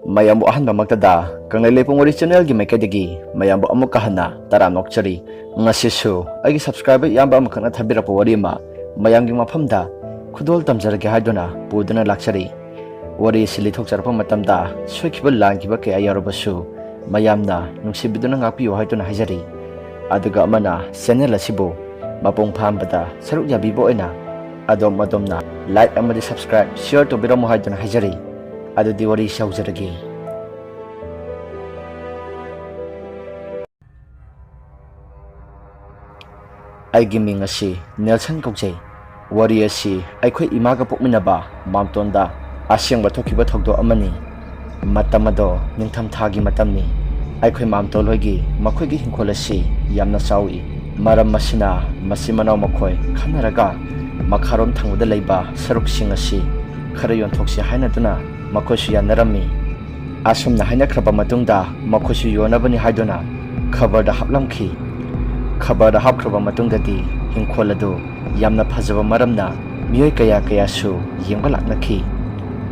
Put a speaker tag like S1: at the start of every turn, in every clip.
S1: mayambu ahanba maktada kanglai lepung ori channel gi maikadagi mayambu amuka hana taram nokchari ngasisu agi subscriber yamba amakna thabira wari ma mayamgi mafamda khudol tamjarage haiduna puduna lakchari wari sili thokcharpa matamda soikiba langkiba ke ayarobasu mayamna nungsibiduna ngapiyo haiduna hajari aduga amana channel asibu mapung phambada saruk yabibo ena adom madomna like amadi subscribe share to biramu haiduna hajari adudi wari shawjaragi aigi ming asi Nelson Kokjai wari asi aikhoi imaga pokminaba mamtonda asyangba thokiba thokdo amani matamado ningtham thagi matamni aikhoi mamtolhoigi makhoigi hingkhol asi yamna sawi maram masina masimanaw makhoi khanaraga makharom thangbuda leiba saruk sing asi khara yonthoksi hainaduna makhoisu yanarami asumna hainakraba matungda makhoisu yonabani haiduna khabarda haplamki khabarda hapkraba matungdadi hingkholadu yamna phajaba maramna miyoi kaya kayasu yengba laknaki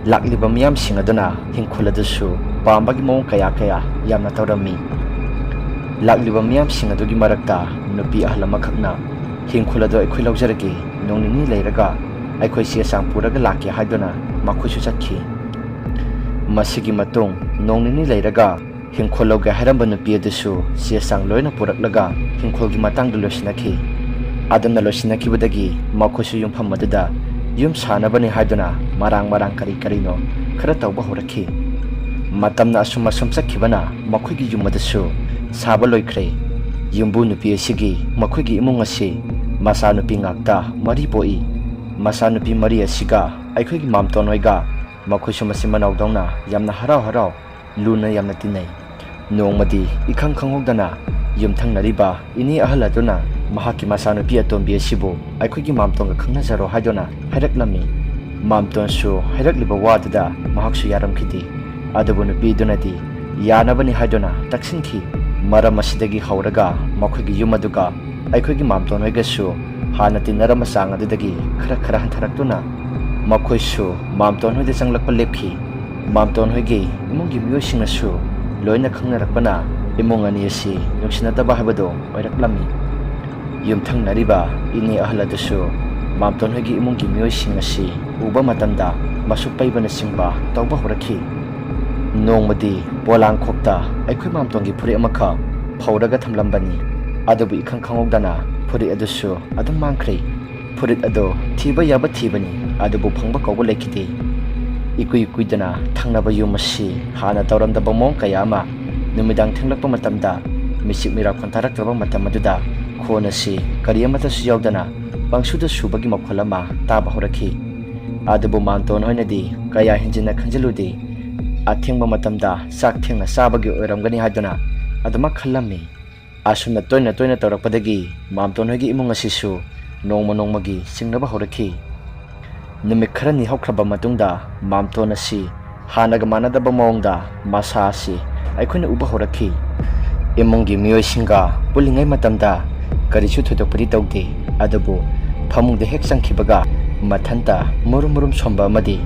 S1: lakliba miyam singaduna hingkholadusu pambagi mong kaya yamna tawrami lakliba miyam singadugi marakta nupi ahlama khakna hingkholadu aikhoi lawjaragi nongnini leiraga aikhoi siasang puraga lakki haiduna makhoisu chatki masigi matung nongnini leiraga hingkholawga haramba nupi adusu siasang loina puraklaga hingkholgi matangda losinaki adamna losinakibadagi makhoisu yumpham maduda yum sanabani haiduna marang karino khara tawba horaki matamna asuma somsakhibana makhoigi yumadasu saba loikhre yumbu nupi asigi makhoigi imung asi masa nupi ngakta mari boi masa nupi mari asiga aikhoigi mamtonoiga makhoisu masimanau dongna yamna harau luna yamna tinai nongmadi ikhang khangogdana yumthangnariba ini ahaladuna mahaki masanupi atombi asibu aikhoigi mamtonga khangnajaro haidona hairaklami mamtonsu hairakliba wadada mahaksu yaramkhidi adubu nupi dunadi yanabani haidona taksinki maram asidagi hauraga makhoigi yumaduga aikhoigi mamtonhoigasu hana tinarama sang adudagi khara hantharaktuna makhoisu mamtonhoide changlakpa lepki mamtonhoigi imungi miyosingnasu loina khangnarakpana imung ani asi nungsinataba habado oiraklami yumthangnariba ini ahladasu mamtonhoigi imungi miyosing asi uba matamda masuk paibana singba tawba horaki nongmadi polang khokta aikhoi mamtongi phuri amakha phauraga thamlambani adubu ikhang khangogdana phuri adusu adum mangkhre phurit ado thiba yaba thibani adubu phangba kawba lekiti ikuidana thangnaba yumasi hana tawramdaba mong kaya ama numidang thenglakpa matamda misik mira khontarakraba matam aduda khonasi kariyamatasu yawdana pangsuda subagi makholama taba horaki adubu mamton hoinadi kaya hinjina khanjaludi athengba matamda sak thengna sabagi oiramgani haduna aduma khallami asumna toina tawrakpadagi mamton hoigi imung asisu nongmagi singnaba horaki numik kharani haukraba matungda mamton asi hanaga manadaba mawngda masa asi aikhoina uba horaki imungi miyoisinga pulingai matamda karisu thodokpadi tawde adubu phamungda hek changkhibaga mathanta murum somba amadi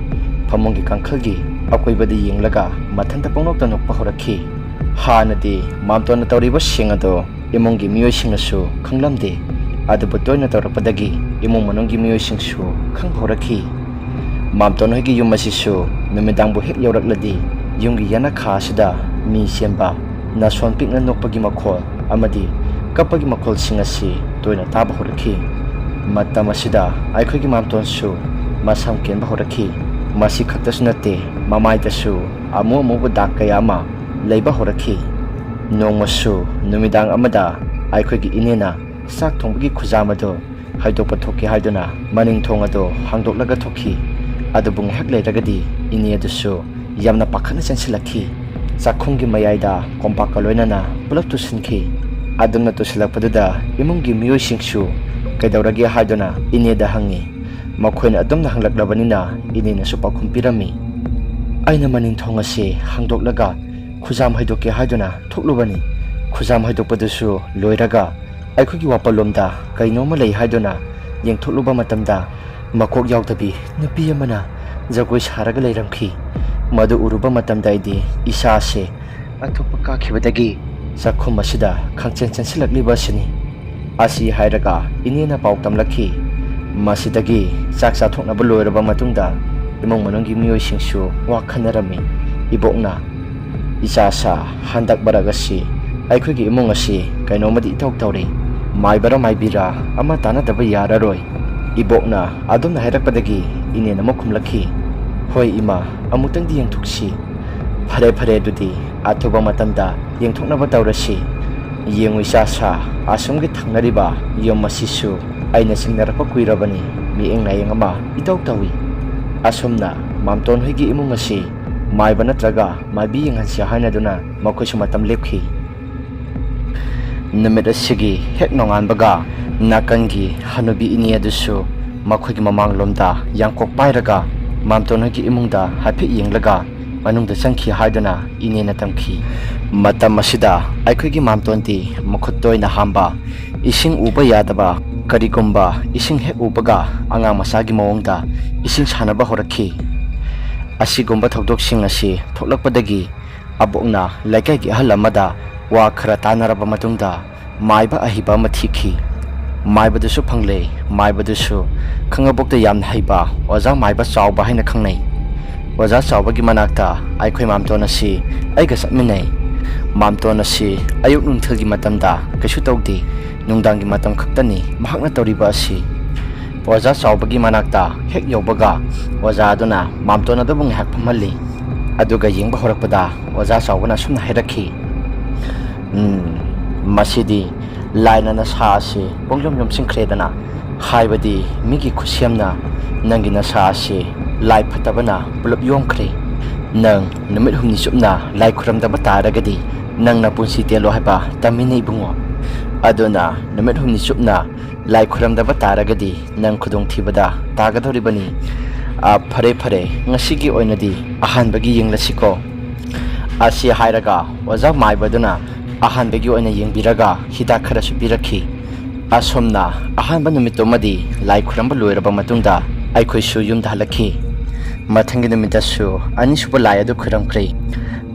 S1: phamungi kangkhalgi akoibadi yenglaga mathanta pongnokta nokpa horaki hanadi mamtona tawriba singado imungi miyoisingnasu khanglamde adubu toina tawrakpadagi imung manunggi miyoisingsu khangba horaki mamtonhoigi yum asisu numidangbu hek yawrakladi yumgi yana kha asida mi semba nason pikna nokpagi makhol amadi kapagi makhol singasi toina taba horaki matam asida aikhoigi mamtonsu masam kenba horaki masi khaktasu nate mamaitasu amubu dak kaya ama leiba horaki nongmasu numidang amada aikhoigi inena sak thongbagi khujamado haidokpa thoki haiduna maning thongado hangdoklaga thoki adubung hek leiragadi ini adusu yamna pakhana chansilakhi chakhunggi mayaida kompaka loinana pulak tusinki adumna tusilakpaduda imungi miyoisingsu kaidauragi haiduna ineda hangi makhoina adumna hanglaklabanina inena supa khumpirami aina maning thongase hangdoklaga khujam haidoke haiduna thoklubani khujam haidokpadusu loiraga aikhoigi wapalomda kainoma lei haiduna yengthokluba matamda makok yawdabi nupi amana jagoi saraga leiramkhi Madu uruba matamda aidi isa ase athopa kakhibadagi sakhum asida khangchen chansilakliba asini asi hairaga inena pau tamlakhi masidagi chak chathoknaba loiraba matungda imong manunggi miyoisingsu wa khanarami ibokna isa sa handak baragasi aikhogi imong asi kainomadi itok tawri maibara maibira ama tanadaba yararoi ibokna adumna hairakpadagi inena mokhumlakhi hoi ima amutangdi yengthuksi phare phare dudi athoba matamda yengthoknaba tawrasi yengui sa sa asumgi thangnariba yom masisu aina singnarapa kuirabani mieng nayeng ama itaw tawi asumna mamton hoigi imung asi maiba natraga maibi yenghansia hainaduna makoisu matam lepkhi numit asigi hek nonganbaga nakangi hanubi ini adusu makhoigi mamanglomda yangkok pairaga mamton hoigi imungda haiphe yenglaga manungda changkhi haiduna inena tamkhi matam asida aikhoigi mamtonti makhuttoina hamba ising uba yadaba karigumba ising hek ubaga angang masagi mawongda ising sanaba horakhi asigumba thokdoksing asi thoklakpadagi abokna laikai ahal amada wa khara tanaraba matungda maiba ahiba mathikhi maibadusu phangle maibadusu khangabokta yamna haiba oja maiba chawba haina khangnai oja chawbagi manakta aikhoi mamton asi aiga satminai mamton asi ayuk nungthagi matamda kaisu tawdi nungdangi matam khaktani mahakna tawriba asi oja chawbagi manakta hek yobaga oja aduna mamton adubung hak phamali aduga yengba horakpada oja chawbana sumna hairakhi masidi laina na sa asi bonglom yom singkhredana haibadi migi khusiamna nangi na sa asi lai phatabana pulap yomkhre nang numit humni supna lai khuramdaba taragadi nang na punsi telo haiba tamini bungo aduna numit humni supna lai khuramdaba taragadi nang khudong thibada tagadoribani phare phare ngasigi oinadi ahanbagi yenglasiko asi hairaga oja maibaduna ahanbagi oina yengbiraga hidak kharasu birakhi asomna ahanba numitto madi lai khuramba loiraba matungda aikhoisu yumda halakhi mathangi numitasu ani suba lai adu khuramkhre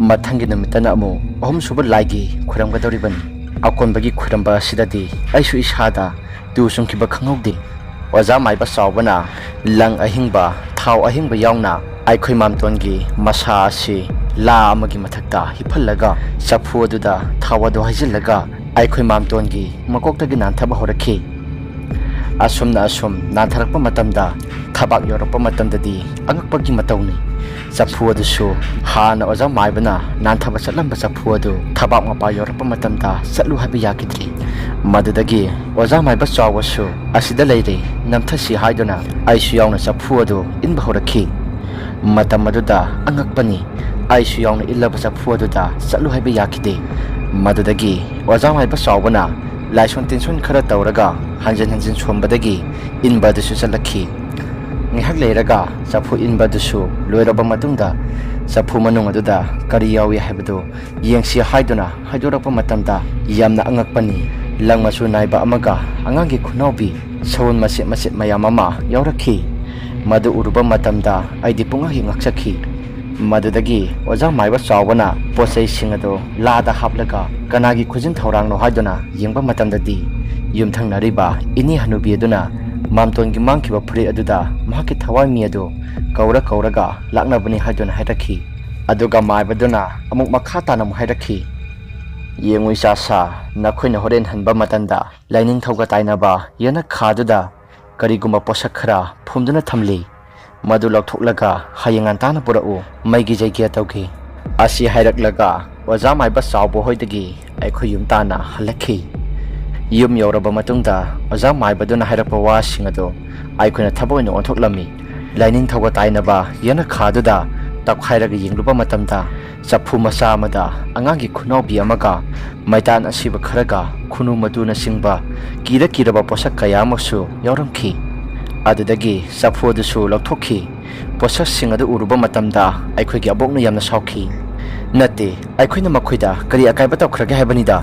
S1: mathangi numitana amu ahum suba laigi khuramgadoribani akonbagi khuramba sidadi aisu isada tu sungkiba khangaude oja maiba sawbana lang ahingba thau ahingba yauna aikhoi mamtongi masa asi la amagi mathakta hiphalaga safu aduda thawado haijillaga aikhoi mamtongi makoktagi nanthaba horakhi asumna asum nantharakpa matamda thabak yorapa matamdadi angakpagi matawni safu adusu hana oja maibana nanthaba chatlamba safu adu thabak mapa yorapa matamda chatlu habi yakidri madudagi oja maiba chawasu asida leire namthasi haiduna aisu yauna safu adu inba horakhi matam aduda angakpani aisu yauna illaba safu aduda chatlu habi yakide madudagi oja maiba chawbana laison tension khara tawraga hanjan hanjan sombadagi inbadusu chalakhi ngihak leiraga safu inbadusu loiraba matungda safu manung aduda kari yawi haibadu yengsi haiduna haidorapa matamda yamna angakpani langmasu naiba amaga angangi khunawbi sawun masit masit mayam ama yaurakhi madu uruba matamda aidi punga hi ngaksakhi madudagi oja maiba chawbana posai singado lada haplaga kanagi khujin thorangno haiduna yengba matamdadi yumthangnariba ini hanubi aduna mamtongi mangkiba phuri aduda mahaki thawai mi adu kauraga laknabani haiduna hairakhi aduga maibaduna amuk makha tanam hairakhi yengui sa nakhoina horen hanba matanda lainin thoga tainaba yana khaduda kariguma posak khara phumduna thamli madu lokthoklaga hayengan tana purau maigi jaigia tawki asi hairaklaga oja maiba chawbo hoidagi aikhoi yum tana halakhi yum yoraba matungda oja maibaduna hairakpa wa singado aikhoina thaboina onthoklami lainin thoga tainaba yana khaduda takhairaga yengluba matamda safu masa amada angangi khunawbi amaga maitan asiba kharaga khunu maduna singba kiraba posak kaya maksu yauramkhi adudagi safu adusu lokthokhi posak singadu uruba matamda aikhoigi abokna yamna saukhi nate aikhoina makhoida kari akaiba tawkhrage haibani da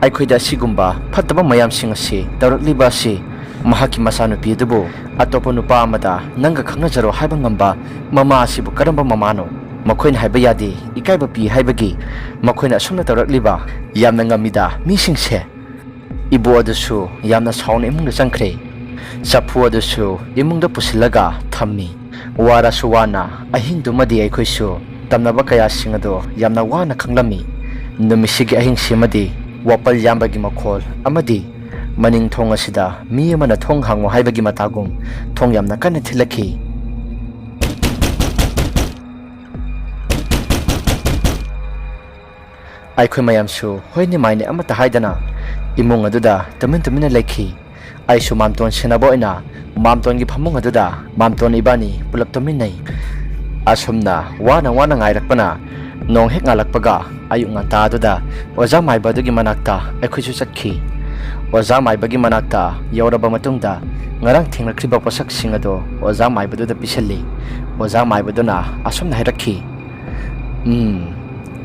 S1: aikhoida sigumba phattaba mayam singasi tawrakliba si mahaki masanupi adubu atopa nupa amada nanga khangna jaro haiba ngamba mama asibu karamba mamano ꯃꯈꯣꯏꯅ ꯍꯥꯏꯕ ꯌꯥꯗꯦ ꯏꯀꯥꯏꯕ ꯄꯤ ꯍꯥꯏꯕꯒꯤ ꯃꯈꯣꯏꯅ ꯑꯁꯨꯝꯅ ꯇꯧꯔꯛꯂꯤꯕ ꯌꯥꯝꯅ ꯉꯝꯃꯤꯗ ꯃꯤꯁꯤꯡꯁꯦ ꯏꯕꯣ ꯑꯗꯨꯁꯨ ꯌꯥꯝꯅ ꯁꯥꯎꯅ ꯏꯃꯨꯡꯗ ꯆꯪꯈ꯭ꯔꯦ ꯆꯐꯨ ꯑꯗꯨꯁꯨ ꯏꯃꯨꯡꯗ ꯄꯨꯁꯤꯜꯂꯒ ꯊꯝꯃꯤ ꯋꯥꯔꯁꯨ ꯋꯥꯅ ꯑꯍꯤꯡꯗꯨꯃꯗꯤ ꯑꯩꯈꯣꯏꯁꯨ ꯇꯝꯅꯕ ꯀꯌꯥꯁꯤꯡ ꯑꯗꯨ ꯌꯥꯝꯅ ꯋꯥꯅ ꯈꯪꯂꯝꯃꯤ ꯅꯨꯃꯤꯠꯁꯤꯒꯤ ꯑꯍꯤꯡꯁꯤꯃꯗꯤ ꯋꯥꯄꯜ ꯌꯥꯝꯕꯒꯤ ꯃꯈꯣꯜ ꯑꯃꯗꯤ ꯃꯅꯤꯡ ꯊꯣꯡ ꯑꯁꯤꯗ ꯃꯤ ꯑꯃꯅ ꯊꯣꯡ ꯍꯥꯡꯉꯨ ꯍꯥꯏꯕꯒꯤ ꯃꯇꯥꯒꯨꯝ ꯊꯣꯡ ꯌꯥꯝꯅ ꯀꯟꯅ ꯊꯤꯜꯂꯛꯈꯤ ꯑꯩꯈꯣꯏ ꯃꯌꯥꯝꯁꯨ ꯍꯣꯏꯅꯦ ꯃꯥꯏꯅꯦ ꯑꯃꯠꯇ ꯍꯥꯏꯗꯅ ꯏꯃꯨꯡ ꯑꯗꯨꯗ ꯇꯨꯃꯤꯟꯅ ꯂꯩꯈꯤ ꯑꯩꯁꯨ ꯃꯥꯝꯇꯣꯟ ꯁꯦꯟꯅꯕ ꯑꯣꯏꯅ ꯃꯥꯝꯇꯣꯟꯒꯤ ꯐꯃꯨꯡ ꯑꯗꯨꯗ ꯃꯥꯝꯇꯣꯟ ꯏꯕꯥꯅꯤ ꯄꯨꯂꯞ ꯇꯨꯃꯤꯟꯅꯩ ꯑꯁꯨꯝꯅ ꯋꯥꯅ ꯉꯥꯏꯔꯛꯄꯅ ꯅꯣꯡ ꯍꯦꯛ ꯉꯥꯜꯂꯛꯄꯒ ꯑꯌꯨꯛ ꯉꯟꯇꯥ ꯑꯗꯨꯗ ꯑꯣꯖꯥ ꯃꯥꯏꯕ ꯑꯗꯨꯒꯤ ꯃꯅꯥꯛꯇ ꯑꯩꯈꯣꯏꯁꯨ ꯆꯠꯈꯤ ꯑꯣꯖꯥ ꯃꯥꯏꯕꯒꯤ ꯃꯅꯥꯛꯇ ꯌꯧꯔꯕ ꯃꯇꯨꯡꯗ ꯉꯔꯥꯡ ꯊꯦꯡꯅꯈ꯭ꯔꯤꯕ ꯄꯣꯠꯁꯛꯁꯤꯡ ꯑꯗꯨ ꯑꯣꯖꯥ ꯃꯥꯏꯕꯗꯨꯗ ꯄꯤꯁꯜꯂꯤ ꯑꯣꯖꯥ ꯃꯥꯏꯕꯗꯨꯅ ꯑꯁꯨꯝꯅ ꯍꯥꯏꯔꯛꯈꯤ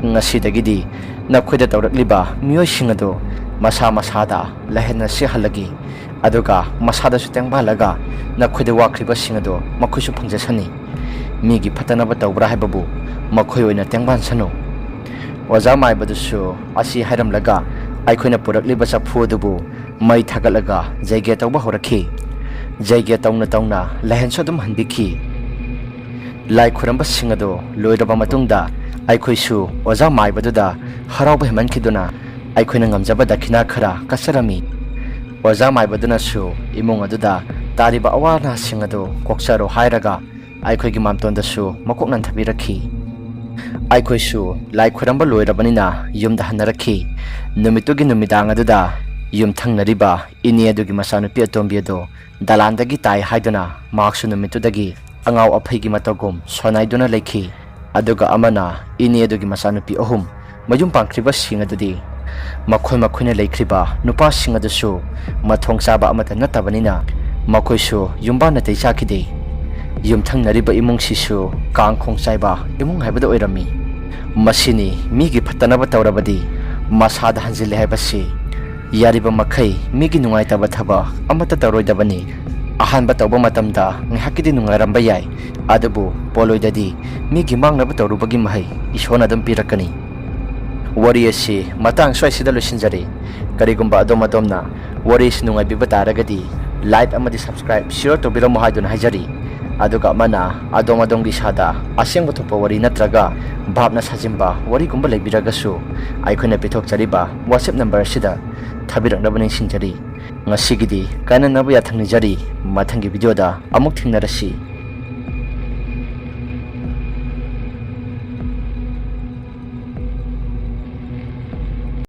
S1: ꯉꯁꯤꯗꯒꯤꯗꯤ ꯅꯈꯣꯏꯗ ꯇꯧꯔꯛꯂꯤꯕ ꯃꯤꯑꯣꯏꯁꯤꯡ ꯑꯗꯨ ꯃꯁꯥꯗ ꯂꯩꯍꯟꯅ ꯁꯤꯍꯜꯂꯒꯤ ꯑꯗꯨꯒ ꯃꯁꯥꯗꯁꯨ ꯇꯦꯡꯕꯥꯜꯂꯒ ꯅꯈꯣꯏꯗ ꯋꯥꯈ꯭ꯔꯤꯕꯁꯤꯡ ꯑꯗꯨ ꯃꯈꯣꯏꯁꯨ ꯐꯪꯖꯁꯅꯤ ꯃꯤꯒꯤ ꯐꯠꯇꯅꯕ ꯇꯧꯕ꯭ꯔꯥ ꯍꯥꯏꯕꯕꯨ ꯃꯈꯣꯏ ꯑꯣꯏꯅ ꯇꯦꯡꯕꯥꯟꯁꯅꯨ ꯑꯣꯖꯥ ꯃꯥꯏꯕꯗꯨꯁꯨ ꯑꯁꯤ ꯍꯥꯏꯔꯝꯂꯒ ꯑꯩꯈꯣꯏꯅ ꯄꯨꯔꯛꯂꯤꯕ ꯆꯐꯨ ꯑꯗꯨꯕు ꯃꯩ ꯊꯥꯒꯠꯂꯒ ꯖꯩꯒ꯭ꯌ ꯇꯧꯕ ꯍꯧꯔꯛꯈꯤ ꯖꯩꯒ꯭ꯌ ꯇꯧꯅ ꯂꯥꯏꯍꯟꯁꯨ ꯑꯗꯨꯝ ꯍꯟꯕꯤꯈꯤ ꯂꯥꯏ ꯈꯨꯔꯝꯕꯁꯤꯡ ꯑꯗꯨ ꯂꯣꯏꯔꯕ ꯃꯇꯨꯡꯗ ꯑꯩꯈꯣꯏꯁꯨ ꯑꯣꯖꯥ ꯃꯥꯏꯕꯗꯨꯗ ꯍꯔꯥꯎꯕ ꯍꯦꯟꯃꯟꯈꯤꯗꯨꯅ ꯑꯩꯈꯣꯏꯅ ꯉꯝꯖꯕ ꯗꯈꯤꯅꯥ ꯈꯔ ꯀꯠꯆꯔꯝꯃꯤ ꯑꯣꯖꯥ ꯃꯥꯏꯕꯗꯨꯅꯁꯨ ꯏꯃꯨꯡ ꯑꯗꯨꯗ ꯇꯥꯔꯤꯕ ꯑꯋꯥ ꯑꯅꯥꯁꯤꯡ ꯑꯗꯨ ꯀꯣꯛꯆꯔꯣ ꯍꯥꯏꯔꯒ ꯑꯩꯈꯣꯏꯒꯤ ꯃꯥꯝꯇꯣꯟꯗꯁꯨ ꯃꯀꯣꯛ ꯅꯟꯊꯕꯤꯔꯛꯈꯤ ꯑꯩꯈꯣꯏꯁꯨ ꯂꯥꯏ ꯈꯨꯔꯝꯕ ꯂꯣꯏꯔꯕꯅꯤꯅ ꯌꯨꯝꯗ ꯍꯟꯅꯔꯛꯈꯤ ꯅꯨꯃꯤꯠꯇꯨꯒꯤ ꯅꯨꯃꯤꯗꯥꯡ ꯑꯗꯨꯗ ꯌꯨꯝꯊꯪꯅꯔꯤꯕ ꯏꯅꯦ ꯑꯗꯨꯒꯤ ꯃꯆꯥꯅꯨꯄꯤ ꯑꯇꯣꯝꯕꯤ ꯑꯗꯨ ꯗꯂꯥꯟꯗꯒꯤ ꯇꯥꯏ ꯍꯥꯏꯗꯨꯅ ꯃꯍꯥꯛꯁꯨ ꯅꯨꯃꯤꯠꯇꯨꯗꯒꯤ ꯑꯉꯥꯎ ꯑꯐꯩꯒꯤ ꯃꯇꯧꯒꯨꯝ ꯁꯣꯟꯅꯥꯏꯗꯨꯅ ꯂꯩꯈꯤ ꯑꯗꯨꯒ ꯑꯃꯅ ꯏꯅꯦ ꯑꯗꯨꯒꯤ ꯃꯆꯥꯅꯨꯄꯤ ꯑꯍꯨꯝ ꯃꯌꯨꯝ ꯄꯥꯟꯈ꯭ꯔꯤꯕꯁꯤꯡ ꯑꯗꯨꯗꯤ ꯃꯈꯣꯏꯅ ꯂꯩꯈ꯭ꯔꯤꯕ ꯅꯨꯄꯥꯁꯤꯡ ꯑꯗꯨꯁꯨ ꯃꯊꯣꯡ ꯆꯥꯕ ꯑꯃꯠꯇ ꯅꯠꯇꯕꯅꯤꯅ ꯃꯈꯣꯏꯁꯨ ꯌꯨꯝꯕꯥꯟ ꯅꯥꯇꯩ ꯆꯥꯈꯤꯗꯦ ꯌꯨꯝꯊꯪꯅꯔꯤꯕ ꯏꯃꯨꯡꯁꯤꯁꯨ ꯀꯥꯡꯈꯣꯡ ꯆꯥꯏꯕ ꯏꯃꯨꯡ ꯍꯥꯏꯕꯗꯨ ꯑꯣꯏꯔꯝꯃꯤ ꯃꯁꯤꯅꯤ ꯃꯤꯒꯤ ꯐꯠꯇꯅꯕ ꯇꯧꯔꯕꯗꯤ ꯃꯁꯥꯗ ꯍꯟꯖꯤꯜꯂꯦ ꯍꯥꯏꯕꯁꯤ ꯌꯥꯔꯤꯕ ꯃꯈꯩ ꯃꯤꯒꯤ ꯅꯨꯡꯉꯥꯏꯇꯕ ꯊꯕꯛ ꯑꯃꯠꯇ ꯇꯧꯔꯣꯏꯗꯕꯅꯤ ꯑꯍꯥꯟꯕ ꯇꯧꯕ ꯃꯇꯝꯗ ꯉꯥꯏꯍꯥꯛꯀꯤꯗꯤ ꯅꯨꯡꯉꯥꯏꯔꯝꯕ ꯌꯥꯏ ꯑꯗꯨꯕꯨ ꯄꯣꯠꯂꯣꯏꯗꯗꯤ ꯃꯤꯒꯤ ꯃꯥꯡꯅꯕ ꯇꯧꯔꯨꯕꯒꯤ ꯃꯍꯩ ꯏꯁꯣꯔꯅ ꯑꯗꯨꯝ ꯄꯤꯔꯛꯀꯅꯤ ꯋꯥꯔꯤ ꯑꯁꯤ ꯃꯇꯥꯡ ꯁ꯭ꯋꯥꯏꯁꯤꯗ ꯂꯣꯏꯁꯤꯟꯖꯔꯤ ꯀꯔꯤꯒꯨꯝꯕ ꯑꯗꯣꯝꯅ ꯋꯥꯔꯤ ꯑꯁꯤ ꯅꯨꯡꯉꯥꯏꯕꯤꯕ ꯇꯥꯔꯒꯗꯤ ꯂꯥꯏꯛ ꯑꯃꯗꯤ ꯁꯕꯁꯀ꯭ꯔꯥꯏꯕ ꯁꯤꯌꯔ ꯇꯧꯕꯤꯔꯝꯃꯨ ꯍꯥꯏꯗꯨꯅ ꯍꯥꯏꯖꯔꯤ ꯑꯗꯨꯒ ꯑꯃꯅ ꯑꯗꯣꯝꯒꯤ ꯏꯁꯥꯗ ꯑꯁꯦꯡꯕ ꯊꯣꯛꯄ ꯋꯥꯔꯤ ꯅꯠꯇ꯭ꯔꯒ ꯚꯥꯞꯅ ꯁꯥꯖꯤꯟꯕ ꯋꯥꯔꯤꯒꯨꯝꯕ ꯂꯩꯕꯤꯔꯒꯁꯨ ꯑꯩꯈꯣꯏꯅ ꯄꯤꯊꯣꯛꯆꯔꯤꯕ WhatsApp ꯅꯝꯕꯔ ꯑꯁꯤꯗ ꯊꯥꯕꯤꯔꯛꯅꯕ ꯅꯤꯡꯁꯤꯡꯖꯔꯤ ꯉꯁꯤꯒꯤꯗꯤ ꯀꯥꯏꯅꯅꯕ ꯌꯥꯊꯪ ꯅꯤꯖꯔꯤ ꯃꯊꯪꯒꯤ ꯚꯤꯗꯤꯑꯣꯗ ꯑꯃꯨꯛ ꯊꯦꯡꯅꯔꯁꯤ